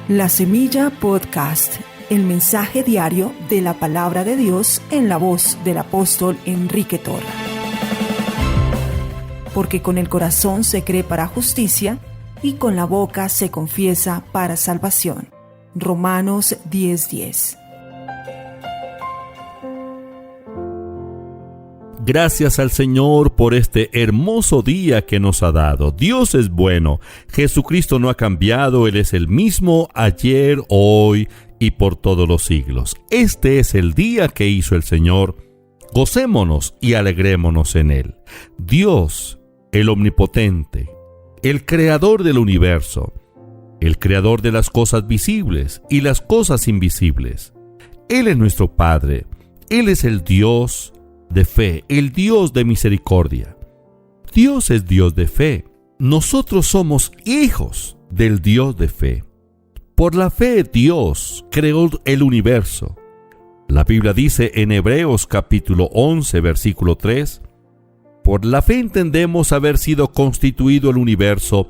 La Semilla Podcast, el mensaje diario de la palabra de Dios en la voz del apóstol Enrique Torra. Porque con el corazón se cree para justicia y con la boca se confiesa para salvación. Romanos 10:10. Gracias al Señor por este hermoso día que nos ha dado. Dios es bueno. Jesucristo no ha cambiado. Él es el mismo ayer, hoy y por todos los siglos. Este es el día que hizo el Señor. Gocémonos y alegrémonos en Él. Dios, el omnipotente, el creador del universo, el creador de las cosas visibles y las cosas invisibles. Él es nuestro Padre. Él es el Dios de fe, el Dios de misericordia. Dios es Dios de fe. Nosotros somos hijos del Dios de fe. Por la fe Dios creó el universo. La Biblia dice en Hebreos capítulo 11 versículo 3: por la fe entendemos haber sido constituido el universo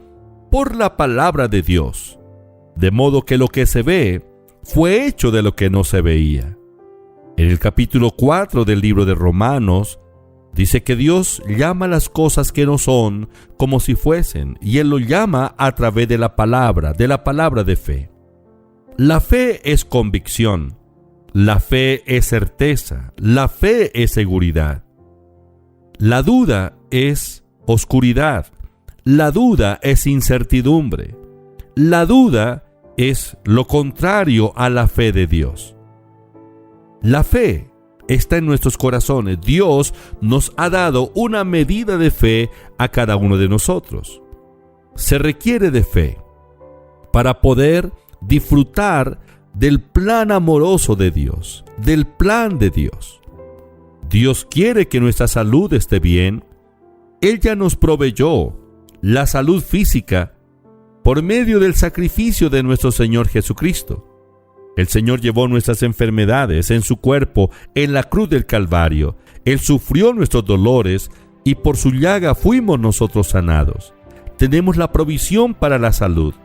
por la palabra de Dios, de modo que lo que se ve fue hecho de lo que no se veía. En el capítulo 4 del libro de Romanos, dice que Dios llama las cosas que no son como si fuesen, y Él lo llama a través de la palabra de fe. La fe es convicción, la fe es certeza, la fe es seguridad. La duda es oscuridad, la duda es incertidumbre, la duda es lo contrario a la fe de Dios. La fe está en nuestros corazones. Dios nos ha dado una medida de fe a cada uno de nosotros. Se requiere de fe para poder disfrutar del plan amoroso de Dios, del plan de Dios. Dios quiere que nuestra salud esté bien. Él ya nos proveyó la salud física por medio del sacrificio de nuestro Señor Jesucristo. El Señor llevó nuestras enfermedades en su cuerpo en la cruz del Calvario. Él sufrió nuestros dolores y por su llaga fuimos nosotros sanados. Tenemos la provisión para la salud.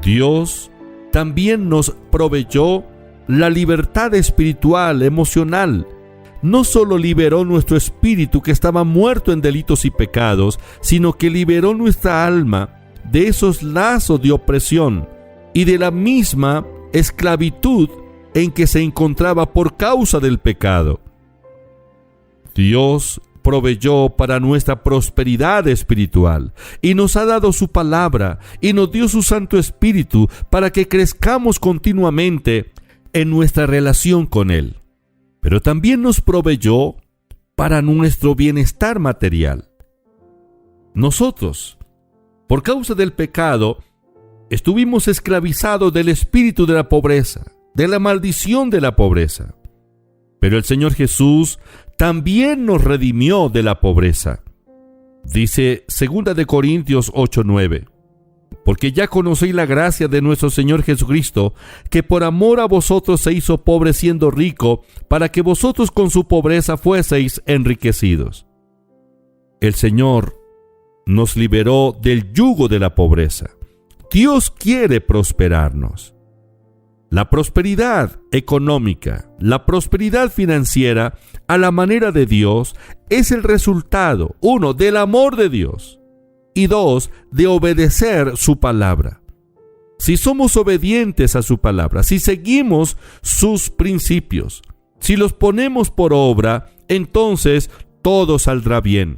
Dios también nos proveyó la libertad espiritual, emocional. No solo liberó nuestro espíritu que estaba muerto en delitos y pecados, sino que liberó nuestra alma de esos lazos de opresión y de la misma esclavitud en que se encontraba por causa del pecado. Dios proveyó para nuestra prosperidad espiritual y nos ha dado su palabra y nos dio su Santo Espíritu para que crezcamos continuamente en nuestra relación con Él. Pero también nos proveyó para nuestro bienestar material. Nosotros, por causa del pecado, estuvimos esclavizados del espíritu de la pobreza, de la maldición de la pobreza. Pero el Señor Jesús también nos redimió de la pobreza. Dice 2 de Corintios 8:9: porque ya conocéis la gracia de nuestro Señor Jesucristo, que por amor a vosotros se hizo pobre siendo rico, para que vosotros con su pobreza fueseis enriquecidos. El Señor nos liberó del yugo de la pobreza. Dios quiere prosperarnos. La prosperidad económica, la prosperidad financiera, a la manera de Dios, es el resultado, 1, del amor de Dios, y 2, de obedecer su palabra. Si somos obedientes a su palabra, si seguimos sus principios, si los ponemos por obra, entonces todo saldrá bien.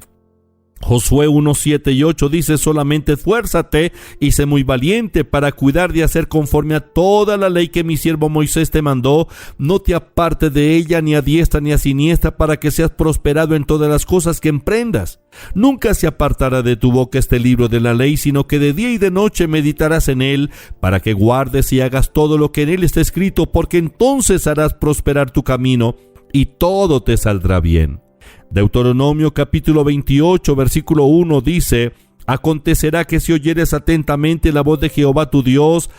Josué 1:7 y 8 dice: solamente esfuérzate y sé muy valiente para cuidar de hacer conforme a toda la ley que mi siervo Moisés te mandó. No te apartes de ella ni a diestra ni a siniestra, para que seas prosperado en todas las cosas que emprendas. Nunca se apartará de tu boca este libro de la ley, sino que de día y de noche meditarás en él, para que guardes y hagas todo lo que en él está escrito, porque entonces harás prosperar tu camino y todo te saldrá bien. Deuteronomio capítulo 28 versículo 1 dice: acontecerá que si oyeres atentamente la voz de Jehová tu Dios,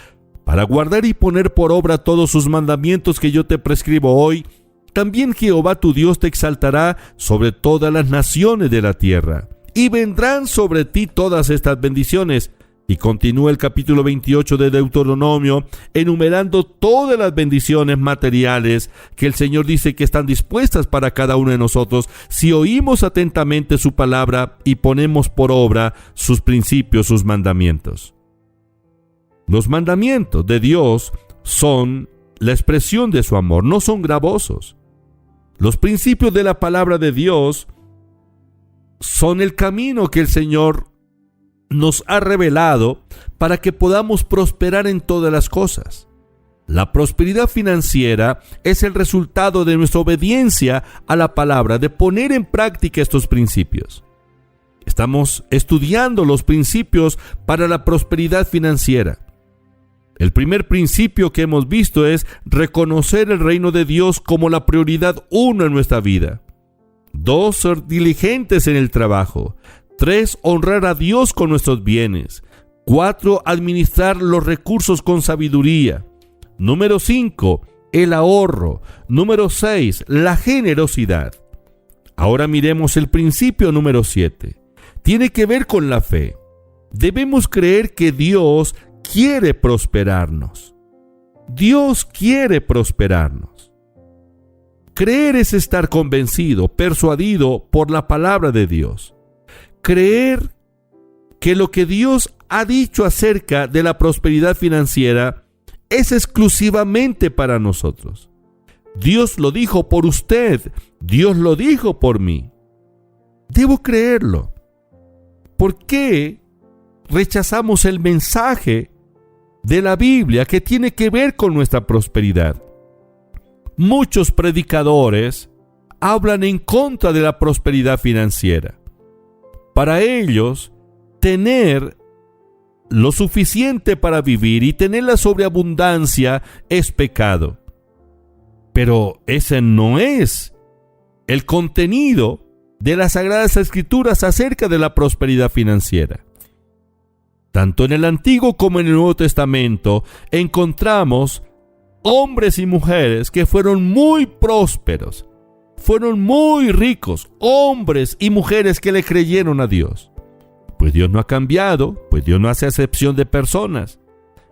para guardar y poner por obra todos sus mandamientos que yo te prescribo hoy, también Jehová tu Dios te exaltará sobre todas las naciones de la tierra, y vendrán sobre ti todas estas bendiciones, Y continúa el capítulo 28 de Deuteronomio enumerando todas las bendiciones materiales que el Señor dice que están dispuestas para cada uno de nosotros si oímos atentamente su palabra y ponemos por obra sus principios, sus mandamientos. Los mandamientos de Dios son la expresión de su amor, no son gravosos. Los principios de la palabra de Dios son el camino que el Señor nos ha revelado para que podamos prosperar en todas las cosas. La prosperidad financiera es el resultado de nuestra obediencia a la palabra, de poner en práctica estos principios. Estamos estudiando los principios para la prosperidad financiera. El primer principio que hemos visto es reconocer el reino de Dios como la prioridad 1 en nuestra vida. 2, ser diligentes en el trabajo. 3, honrar a Dios con nuestros bienes. 4, administrar los recursos con sabiduría. Número 5, el ahorro. Número 6, la generosidad. Ahora miremos el principio número 7. Tiene que ver con la fe. Debemos creer que Dios quiere prosperarnos. Dios quiere prosperarnos. Creer es estar convencido, persuadido por la palabra de Dios. Creer que lo que Dios ha dicho acerca de la prosperidad financiera es exclusivamente para nosotros. Dios lo dijo por usted, Dios lo dijo por mí. Debo creerlo. ¿Por qué rechazamos el mensaje de la Biblia que tiene que ver con nuestra prosperidad? Muchos predicadores hablan en contra de la prosperidad financiera. Para ellos, tener lo suficiente para vivir y tener la sobreabundancia es pecado. Pero ese no es el contenido de las Sagradas Escrituras acerca de la prosperidad financiera. Tanto en el Antiguo como en el Nuevo Testamento encontramos hombres y mujeres que fueron muy prósperos, fueron muy ricos, hombres y mujeres que le creyeron a Dios. Pues Dios no ha cambiado, pues Dios no hace acepción de personas.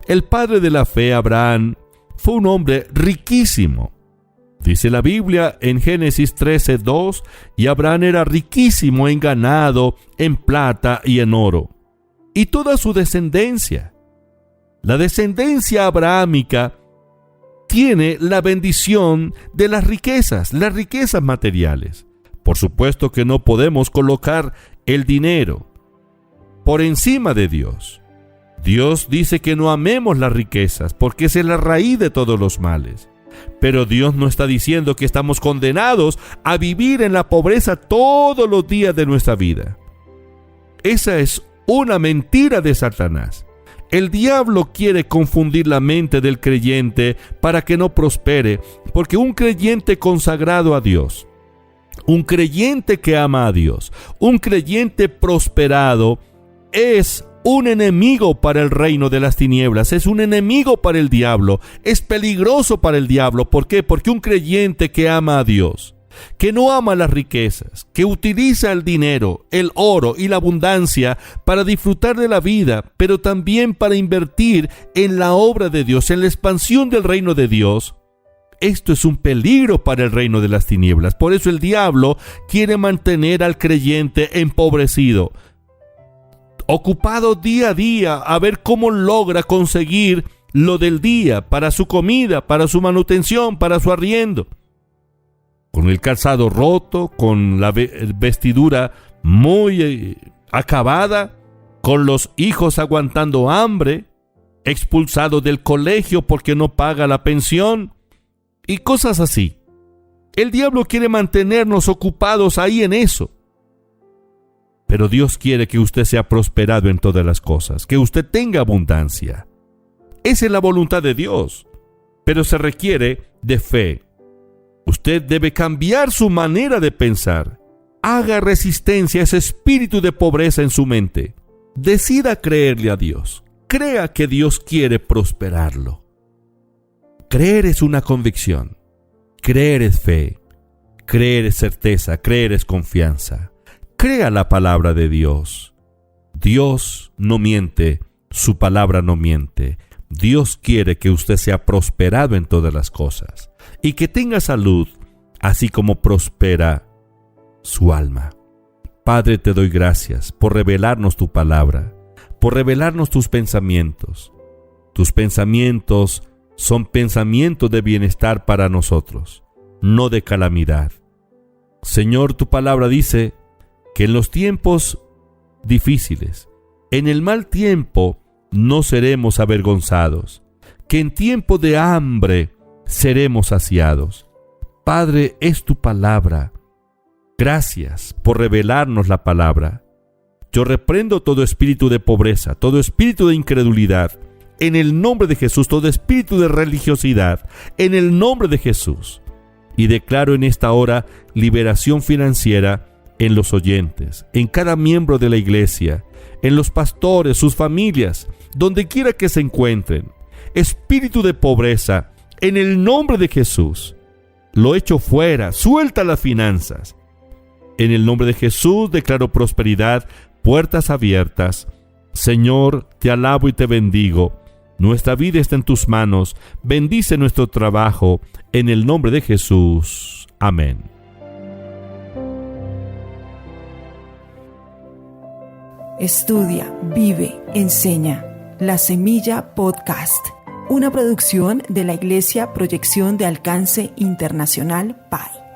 El padre de la fe, Abraham, fue un hombre riquísimo. Dice la Biblia en Génesis 13:2, y Abraham era riquísimo en ganado, en plata y en oro. Y toda su descendencia, la descendencia abrahámica, tiene la bendición de las riquezas materiales. Por supuesto que no podemos colocar el dinero por encima de Dios. Dios dice que no amemos las riquezas porque es la raíz de todos los males. Pero Dios no está diciendo que estamos condenados a vivir en la pobreza todos los días de nuestra vida. Esa es una mentira de Satanás. El diablo quiere confundir la mente del creyente para que no prospere, porque un creyente consagrado a Dios, un creyente que ama a Dios, un creyente prosperado, es un enemigo para el reino de las tinieblas, es un enemigo para el diablo, es peligroso para el diablo. ¿Por qué? Porque un creyente que ama a Dios, que no ama las riquezas, que utiliza el dinero, el oro y la abundancia para disfrutar de la vida, pero también para invertir en la obra de Dios, en la expansión del reino de Dios, esto es un peligro para el reino de las tinieblas. Por eso el diablo quiere mantener al creyente empobrecido, ocupado día a día a ver cómo logra conseguir lo del día para su comida, para su manutención, para su arriendo. Con el calzado roto, con la vestidura muy acabada, con los hijos aguantando hambre, expulsado del colegio porque no paga la pensión y cosas así. El diablo quiere mantenernos ocupados ahí en eso. Pero Dios quiere que usted sea prosperado en todas las cosas, que usted tenga abundancia. Esa es la voluntad de Dios, pero se requiere de fe. Usted debe cambiar su manera de pensar. Haga resistencia a ese espíritu de pobreza en su mente. Decida creerle a Dios. Crea que Dios quiere prosperarlo. Creer es una convicción. Creer es fe. Creer es certeza. Creer es confianza. Crea la palabra de Dios. Dios no miente. Su palabra no miente. Dios quiere que usted sea prosperado en todas las cosas y que tenga salud, así como prospera su alma. Padre, te doy gracias por revelarnos tu palabra, por revelarnos tus pensamientos. Tus pensamientos son pensamientos de bienestar para nosotros, no de calamidad. Señor, tu palabra dice que en los tiempos difíciles, en el mal tiempo, no seremos avergonzados, que en tiempo de hambre seremos saciados. Padre, es tu palabra. Gracias por revelarnos la palabra. Yo reprendo todo espíritu de pobreza, todo espíritu de incredulidad, en el nombre de Jesús, todo espíritu de religiosidad, en el nombre de Jesús. Y declaro en esta hora liberación financiera en los oyentes, en cada miembro de la iglesia, en los pastores, sus familias, donde quiera que se encuentren. Espíritu de pobreza, en el nombre de Jesús, lo echo fuera, suelta las finanzas. En el nombre de Jesús declaro prosperidad, puertas abiertas. Señor, te alabo y te bendigo. Nuestra vida está en tus manos. Bendice nuestro trabajo. En el nombre de Jesús. Amén. Estudia, vive, enseña. La Semilla Podcast. Una producción de la Iglesia Proyección de Alcance Internacional PAI.